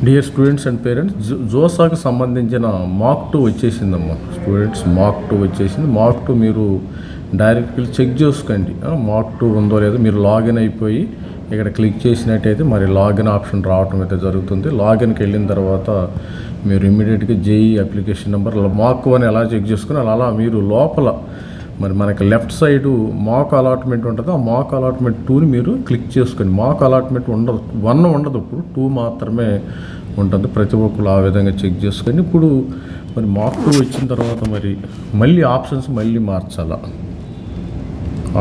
Dear students and parents, జోసాకు సంబంధించిన mark 2 వచ్చేసిందమ్మా. Students mark 2 వచ్చేసింది. Mark 2 మీరు డైరెక్ట్గా చెక్ చేసుకోండి. మార్క్ 2 ఉందో లేదో మీరు లాగిన్ అయిపోయి ఇక్కడ క్లిక్ చేసినట్టయితే మరి లాగిన్ ఆప్షన్ రావటం అయితే జరుగుతుంది. లాగిన్కి వెళ్ళిన తర్వాత మీరు ఇమ్మీడియట్గా జేఈ అప్లికేషన్ నెంబర్ మార్క్ 1 ఎలా చెక్ చేసుకుని అలా మీరు లోపల మరి మనకి లెఫ్ట్ సైడు మాక్ అలాట్మెంట్ ఉంటుంది. ఆ మాక్ అలాట్మెంట్ 2ని మీరు క్లిక్ చేసుకోండి. మాక్ అలాట్మెంట్ ఉండదు, 1 ఉండదు, ఇప్పుడు 2 మాత్రమే ఉంటుంది. ప్రతి ఒక్కరు ఆ విధంగా చెక్ చేసుకొని ఇప్పుడు మరి మాక్ 2 వచ్చిన తర్వాత మరి మళ్ళీ ఆప్షన్స్ మళ్ళీ మార్చాలా,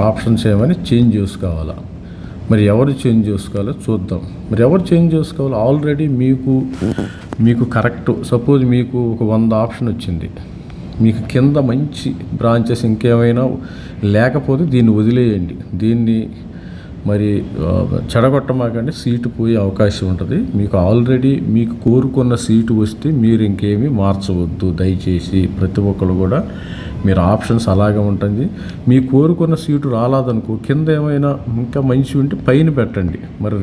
ఆప్షన్స్ ఏమని చేంజ్ చేసుకోవాలా. మరి ఎవరు చేంజ్ చేసుకోవాలో చూద్దాం. మరి ఎవరు చేంజ్ చేసుకోవాలో ఆల్రెడీ మీకు కరెక్ట్ సపోజ్ మీకు ఒక 100 ఆప్షన్ వచ్చింది, మీకు కింద మంచి బ్రాంచెస్ ఇంకేమైనా లేకపోతే దీన్ని వదిలేయండి. దీన్ని మరి చెడగొట్టమాకండి, సీటు పోయే అవకాశం ఉంటుంది. మీకు ఆల్రెడీ మీకు కోరుకున్న సీటు వస్తే మీరు ఇంకేమీ మార్చవద్దు దయచేసి. ప్రతి ఒక్కరు కూడా మీరు ఆప్షన్స్ అలాగే ఉంటుంది. మీ కోరుకున్న సీటు రాలేదనుకో కింద ఏమైనా ఇంకా మంచి ఉంటే పైన పెట్టండి. మరి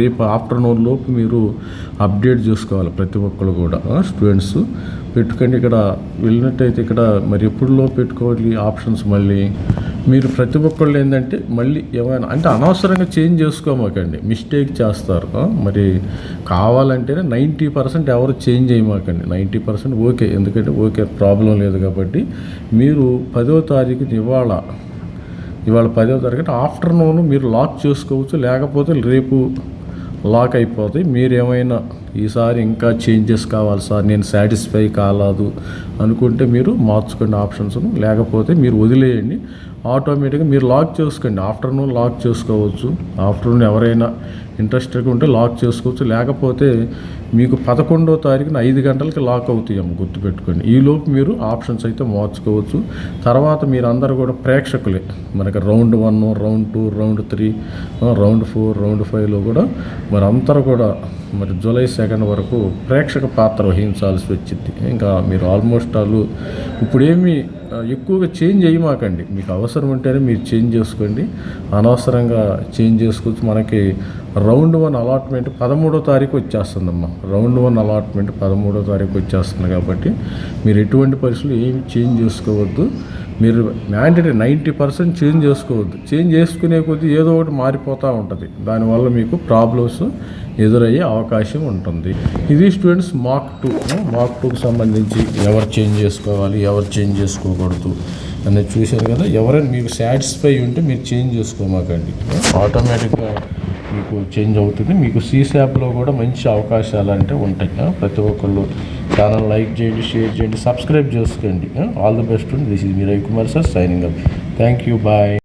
రేపు ఆఫ్టర్నూన్ లోపు మీరు అప్డేట్ చేసుకోవాలి ప్రతి ఒక్కరు కూడా. స్టూడెంట్స్ పెట్టుకోండి. ఇక్కడ వెళ్ళినట్టయితే ఇక్కడ మరి ఎప్పుడులో పెట్టుకోవాలి ఆప్షన్స్. మళ్ళీ మీరు ప్రతి ఒక్కళ్ళు ఏంటంటే మళ్ళీ ఏమైనా అంటే అనవసరంగా చేంజ్ చేసుకోమాకండి, మిస్టేక్ చేస్తారు. మరి కావాలంటేనే 90% ఎవరు చేంజ్ చేయమాకండి. 90% ఓకే, ఎందుకంటే ఓకే ప్రాబ్లం లేదు కాబట్టి. మీరు 10వ తారీఖు ఇవాళ 10వ తారీఖు ఆఫ్టర్నూన్ మీరు లాక్ చేసుకోవచ్చు, లేకపోతే రేపు లాక్ అయిపోతాయి. మీరు ఏమైనా ఈసారి ఇంకా చేంజెస్ కావాలి సార్, నేను సాటిస్ఫై కాలేదు అనుకుంటే మీరు మార్చుకోండి ఆప్షన్స్ను, లేకపోతే మీరు వదిలేయండి. ఆటోమేటిక్గా మీరు లాక్ చేసుకోండి. ఆఫ్టర్నూన్ లాక్ చేసుకోవచ్చు. ఆఫ్టర్నూన్ ఎవరైనా ఇంట్రెస్టెడ్గా ఉంటే లాక్ చేసుకోవచ్చు, లేకపోతే మీకు 11వ తారీఖున 5 గంటలకి లాక్ అవుతాయమ్మ, గుర్తుపెట్టుకోండి. ఈలోపు మీరు ఆప్షన్స్ అయితే మార్చుకోవచ్చు. తర్వాత మీరు అందరూ కూడా ప్రేక్షకులే. మనకి round 1, round 2, round 3, round 4, round 5లో కూడా మరి అందరూ కూడా మరి జూలై 2 వరకు ప్రేక్షక పాత్ర వహించాల్సి వచ్చింది. ఇంకా మీరు ఆల్మోస్ట్ వాళ్ళు ఇప్పుడేమీ ఎక్కువగా చేంజ్ చేయమాకండి. మీకు అవసరం ఉంటేనే మీరు చేంజ్ చేసుకోండి, అనవసరంగా చేంజ్ చేసుకోవచ్చు. మనకి రౌండ్ 1 అలాట్మెంట్ 13వ తారీఖు వచ్చేస్తుందమ్మా. రౌండ్ 1 అలాట్మెంట్ 13వ తారీఖు వచ్చేస్తుంది కాబట్టి మీరు ఎటువంటి పరిస్థితులు ఏమి చేంజ్ చేసుకోవద్దు. మీరు మ్యాండేటరీ 90% చేంజ్ చేసుకోవద్దు. చేంజ్ చేసుకునే కొద్దీ ఏదో ఒకటి మారిపోతూ ఉంటుంది, దానివల్ల మీకు ప్రాబ్లమ్స్ ఎదురయ్యే అవకాశం ఉంటుంది. ఇది స్టూడెంట్స్ మార్క్ 2కి సంబంధించి ఎవరు చేంజ్ చేసుకోవాలి, ఎవరు చేంజ్ చేసుకోకూడదు అనేది చూశారు కదా. ఎవరైనా మీకు సాటిస్ఫై ఉంటే మీరు చేంజ్ చేసుకోమాకండి, ఆటోమేటిక్గా మీకు చేంజ్ అవుతుంది. మీకు సీసాప్లో కూడా మంచి అవకాశాలు అంటే ఉంటాయి. ప్రతి ఒక్కళ్ళు ఛానల్ లైక్ చేయండి, షేర్ చేయండి, సబ్స్క్రైబ్ చేసుకోండి. All the best. This is me Ravikumar sir signing up. Thank you, bye.